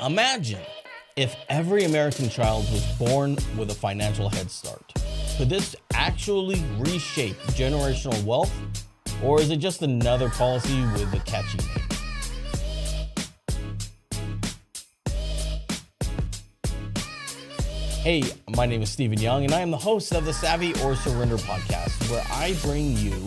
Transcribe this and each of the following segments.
Imagine if every American child was born with a financial head start. Could this actually reshape generational wealth, or is it just another policy with a catchy name? Hey, my name is Stephen Young, and I am the host of the Savvy or Surrender podcast, where I bring you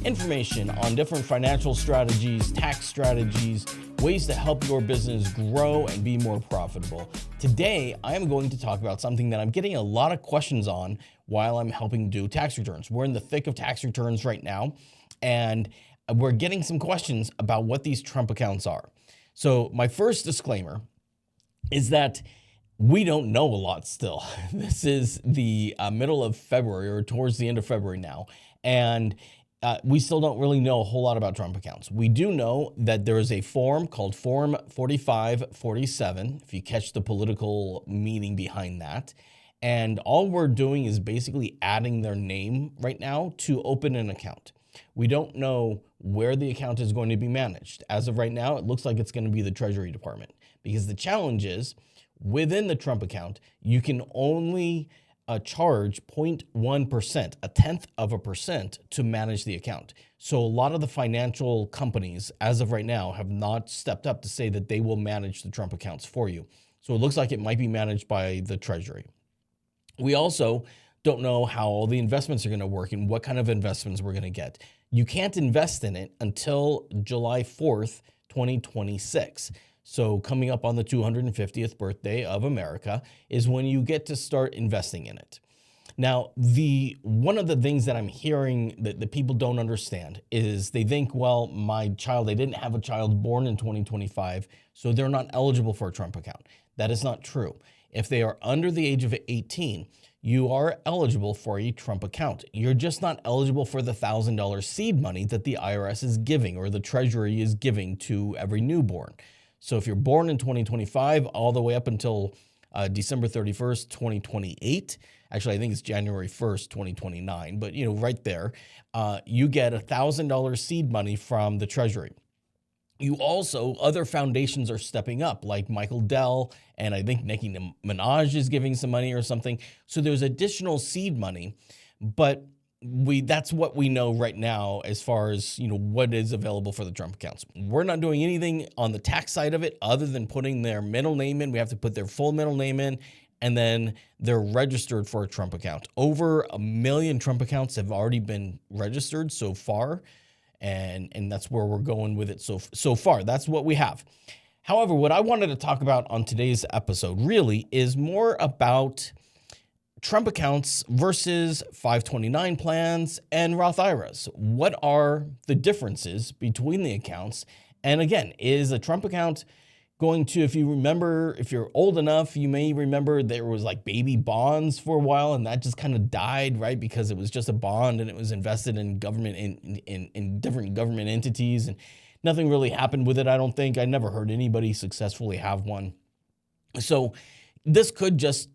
information on different financial strategies, tax strategies, ways to help your business grow and be more profitable. Today, I am going to talk about something that I'm getting a lot of questions on while I'm helping do tax returns. We're in the thick of tax returns right now, and we're getting some questions about what these Trump accounts are. So my first disclaimer is that we don't know a lot still. This is the middle of February, or towards the end of February now, and we still don't really know a whole lot about Trump accounts. We do know that there is a form called Form 4547, if you catch the political meaning behind that. And all we're doing is basically adding their name right now to open an account. We don't know where the account is going to be managed. As of right now, it looks like it's going to be the Treasury Department, because the challenge is within the Trump account, you can only charge 0.1%, a tenth of a percent, to manage the account. So a lot of the financial companies, as of right now, have not stepped up to say that they will manage the Trump accounts for you. So it looks like it might be managed by the Treasury. We also don't know how all the investments are going to work and what kind of investments we're going to get. You can't invest in it until July 4th, 2026. So coming up on the 250th birthday of America is when you get to start investing in it. Now, one of the things that I'm hearing that the people don't understand is they think, well, they didn't have a child born in 2025, so they're not eligible for a Trump account. That is not true. If they are under the age of 18, you are eligible for a Trump account. You're just not eligible for the $1,000 seed money that the IRS is giving, or the Treasury is giving to every newborn. So if you're born in 2025 all the way up until December 31st, 2028, actually I think it's January 1st, 2029, but right there, you get $1,000 seed money from the Treasury. Other foundations are stepping up, like Michael Dell, and I think Nicki Minaj is giving some money or something. So there's additional seed money, but that's what we know right now as far as what is available for the Trump accounts. We're not doing anything on the tax side of it other than putting their middle name in. We have to put their full middle name in, and then they're registered for a Trump account. Over 1 million Trump accounts have already been registered so far, and that's where we're going with it so far. That's what we have. However, what I wanted to talk about on today's episode really is more about Trump accounts versus 529 plans and Roth IRAs. What are the differences between the accounts? And again, is a Trump account going to, if you're old enough, you may remember there was like baby bonds for a while, and that just kind of died, right? Because it was just a bond and it was invested in government, in different government entities, and nothing really happened with it, I don't think. I never heard anybody successfully have one. So this could just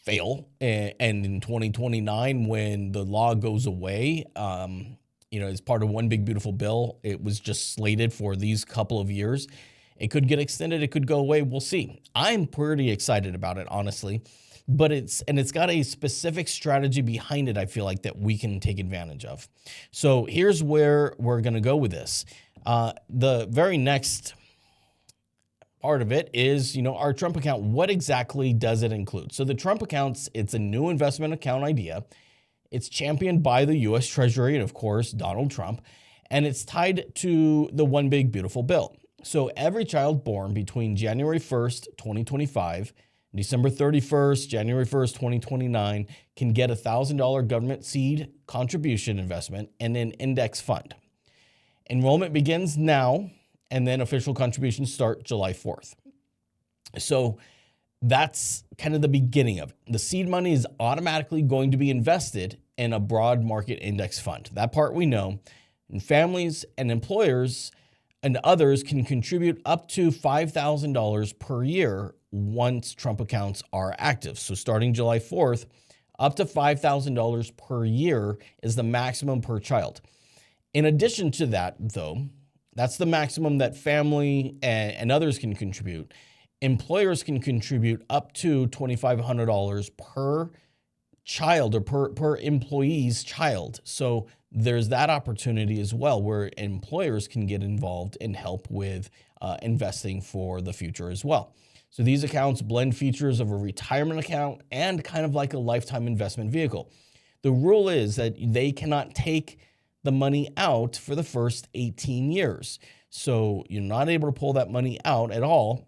fail, and in 2029, when the law goes away, as part of one big beautiful bill, it was just slated for these couple of years. It could get extended, it could go away, we'll see. I'm pretty excited about it, honestly, but it's got a specific strategy behind it, I feel like, that we can take advantage of. So here's where we're going to go with this. The very next part of it is, our Trump account. What exactly does it include? So the Trump accounts, it's a new investment account idea. It's championed by the U.S. Treasury and, of course, Donald Trump, and it's tied to the one big beautiful bill. So every child born between January 1st, 2025, December 31st, January 1st, 2029, can get a $1,000 government seed contribution investment and an index fund. Enrollment begins now, and then official contributions start July 4th. So that's kind of the beginning of it. The seed money is automatically going to be invested in a broad market index fund. That part we know. And families and employers and others can contribute up to $5,000 per year once Trump accounts are active. So starting July 4th, up to $5,000 per year is the maximum per child. In addition to that, though, that's the maximum that family and others can contribute. employers can contribute up to $2,500 per child or per employee's child. So there's that opportunity as well where employers can get involved and help with investing for the future as well. So these accounts blend features of a retirement account and kind of like a lifetime investment vehicle. The rule is that they cannot take the money out for the first 18 years. So you're not able to pull that money out at all,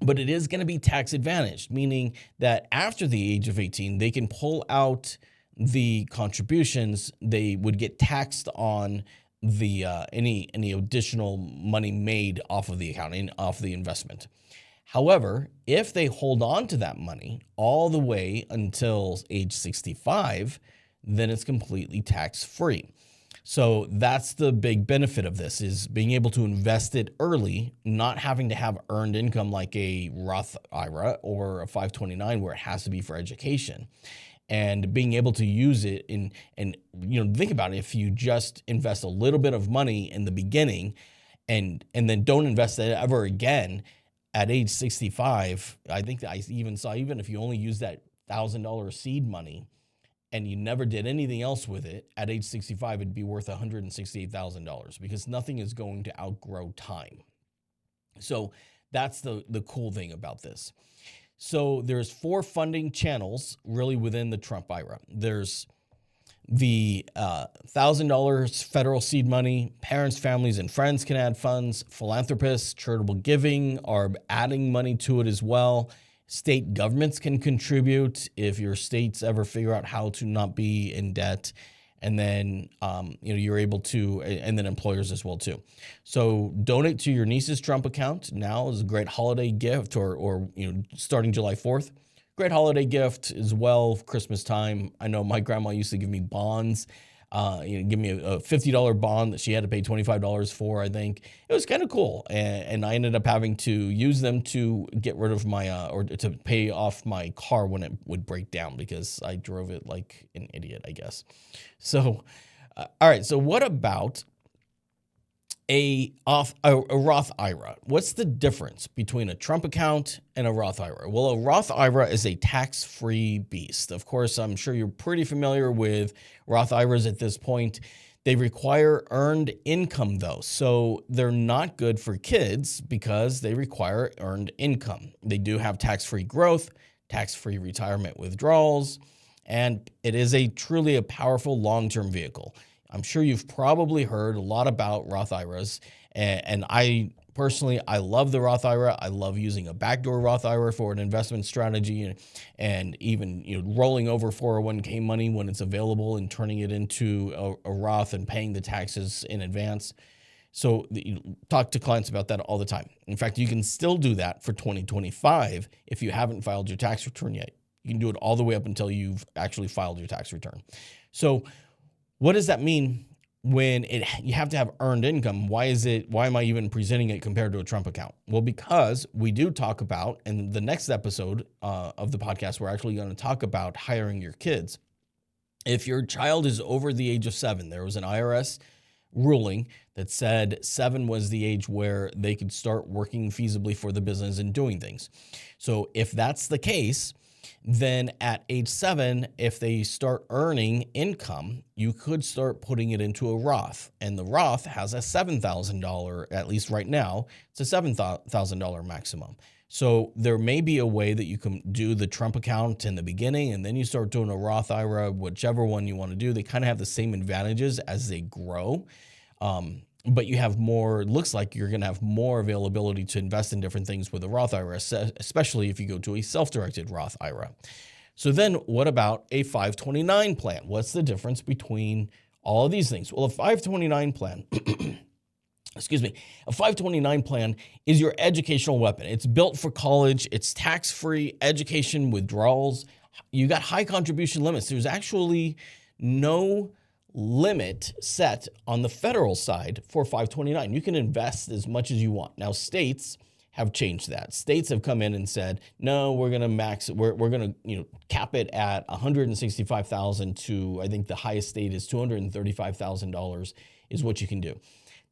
but it is going to be tax advantaged, meaning that after the age of 18, they can pull out the contributions. They would get taxed on the any additional money made off of the account and off the investment. However, if they hold on to that money all the way until age 65, then it's completely tax-free. So that's the big benefit of this, is being able to invest it early, not having to have earned income like a Roth IRA or a 529 where it has to be for education, and being able to use it and think about it. If you just invest a little bit of money in the beginning and then don't invest it ever again at age 65, I think that I even saw, even if you only use that $1,000 seed money and you never did anything else with it, at age 65, it'd be worth $168,000 because nothing is going to outgrow time. So that's the cool thing about this. So there's 4 funding channels really within the Trump IRA. There's the $1,000 federal seed money. Parents, families, and friends can add funds. Philanthropists, charitable giving are adding money to it as well. State governments can contribute if your states ever figure out how to not be in debt. And then, you're able to, and then employers as well too. So donate to your niece's Trump account now is a great holiday gift, or starting July 4th. Great holiday gift as well, Christmas time. I know my grandma used to give me bonds, give me a $50 bond that she had to pay $25 for, I think. It was kind of cool. And I ended up having to use them to get rid of my, or to pay off my car when it would break down because I drove it like an idiot, I guess. So, all right. So what about a Roth IRA? What's the difference between a Trump account and a Roth IRA? Well, a Roth IRA is a tax-free beast. Of course, I'm sure you're pretty familiar with Roth IRAs at this point. They require earned income though. So they're not good for kids because they require earned income. They do have tax-free growth, tax-free retirement withdrawals, and it is truly a powerful long-term vehicle. I'm sure you've probably heard a lot about Roth IRAs, and I personally, I love the Roth IRA. I love using a backdoor Roth IRA for an investment strategy, and even rolling over 401k money when it's available and turning it into a Roth and paying the taxes in advance. So talk to clients about that all the time. In fact, you can still do that for 2025 if you haven't filed your tax return yet. You can do it all the way up until you've actually filed your tax return. So what does that mean when you have to have earned income? Why am I even presenting it compared to a Trump account? Well, because we do talk about, in the next episode of the podcast, we're actually going to talk about hiring your kids. If your child is over the age of 7, there was an IRS ruling that said 7 was the age where they could start working feasibly for the business and doing things. So if that's the case, then at age 7, if they start earning income, you could start putting it into a Roth. And the Roth has a $7,000, at least right now, it's a $7,000 maximum. So there may be a way that you can do the Trump account in the beginning, and then you start doing a Roth IRA, whichever one you want to do. They kind of have the same advantages as they grow. But you have more, looks like you're going to have more availability to invest in different things with a Roth IRA, especially if you go to a self-directed Roth IRA. So then what about a 529 plan? What's the difference between all of these things? Well, a 529 plan, a 529 plan is your educational weapon. It's built for college. It's tax-free education withdrawals. You got high contribution limits. There's actually no limit set on the federal side for 529. You can invest as much as you want. Now, states have changed that. States have come in and said, no, we're going to we're going to cap it at $165,000 to, I think the highest state is $235,000 is what you can do.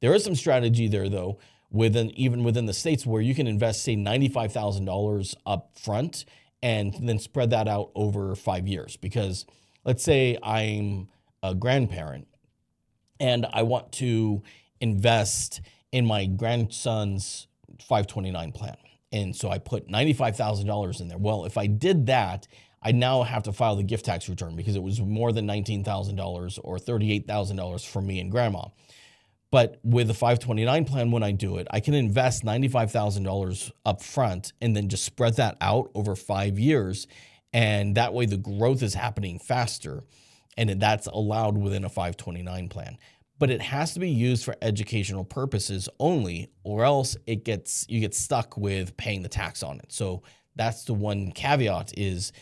There is some strategy there though, even within the states, where you can invest, say, $95,000 up front and then spread that out over 5 years. Because let's say I'm a grandparent and I want to invest in my grandson's 529 plan. And so I put $95,000 in there. Well, if I did that, I now have to file the gift tax return because it was more than $19,000 or $38,000 for me and grandma. But with the 529 plan, when I do it, I can invest $95,000 up front and then just spread that out over 5 years. And that way the growth is happening faster. And that's allowed within a 529 plan. But it has to be used for educational purposes only, or else you get stuck with paying the tax on it. So that's the one caveat is,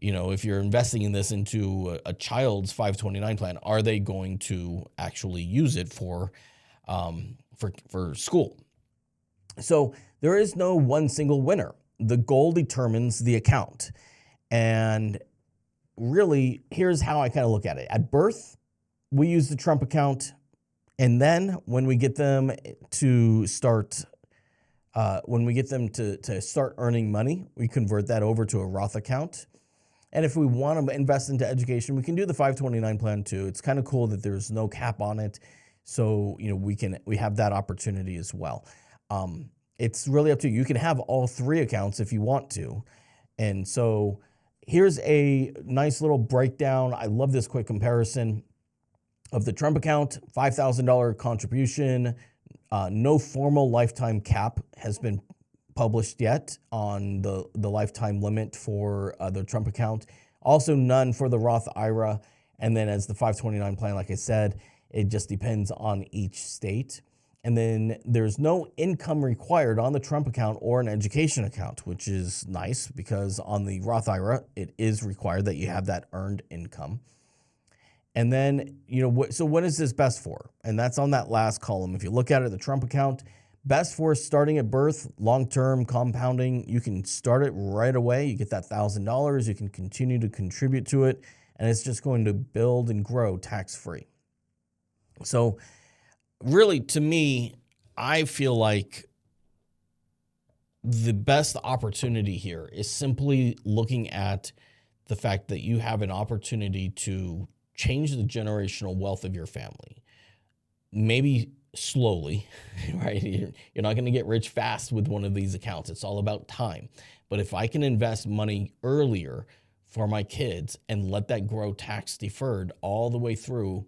if you're investing in this into a child's 529 plan, are they going to actually use it for school? So there is no one single winner. The goal determines the account. And really, here's how I kind of look at it. At birth, we use the Trump account. And then when we get them to start earning money, we convert that over to a Roth account. And if we want to invest into education, we can do the 529 plan too. It's kind of cool that there's no cap on it. So, we have that opportunity as well. It's really up to you. You can have all three accounts if you want to. And so here's a nice little breakdown. I love this quick comparison of the Trump account. $5,000 contribution. No formal lifetime cap has been published yet on the lifetime limit for the Trump account. Also none for the Roth IRA. And then as the 529 plan, like I said, it just depends on each state. And then there's no income required on the Trump account or an education account, which is nice because on the Roth IRA, it is required that you have that earned income. And then, so what is this best for? And that's on that last column. If you look at it, the Trump account, best for starting at birth, long-term compounding. You can start it right away. You get that $1,000. You can continue to contribute to it, and it's just going to build and grow tax-free. So really, to me, I feel like the best opportunity here is simply looking at the fact that you have an opportunity to change the generational wealth of your family. Maybe slowly, right? You're not going to get rich fast with one of these accounts. It's all about time. But if I can invest money earlier for my kids and let that grow tax deferred all the way through,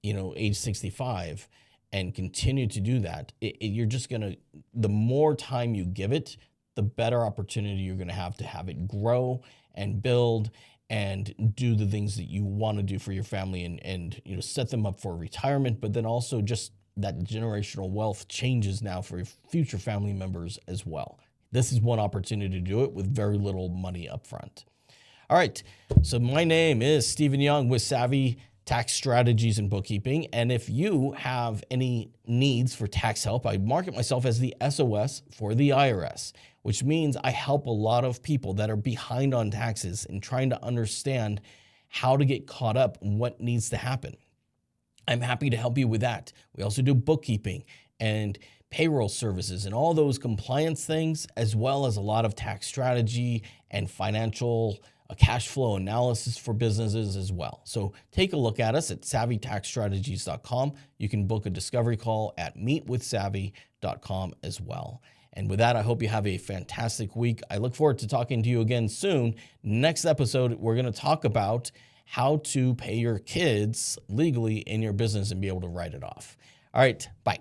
age 65 and continue to do that, you're just going to, the more time you give it, the better opportunity you're going to have it grow and build and do the things that you want to do for your family and set them up for retirement, but then also just that generational wealth changes now for your future family members as well. This is one opportunity to do it with very little money up front. All right, so my name is Stephen Young with Savvy Tax Strategies and Bookkeeping. And if you have any needs for tax help, I market myself as the SOS for the IRS, which means I help a lot of people that are behind on taxes and trying to understand how to get caught up and what needs to happen. I'm happy to help you with that. We also do bookkeeping and payroll services and all those compliance things, as well as a lot of tax strategy and financial cash flow analysis for businesses as well. So take a look at us at savvytaxstrategies.com. You can book a discovery call at meetwithsavvy.com as well. And with that, I hope you have a fantastic week. I look forward to talking to you again soon. Next episode, we're going to talk about how to pay your kids legally in your business and be able to write it off. All right, bye.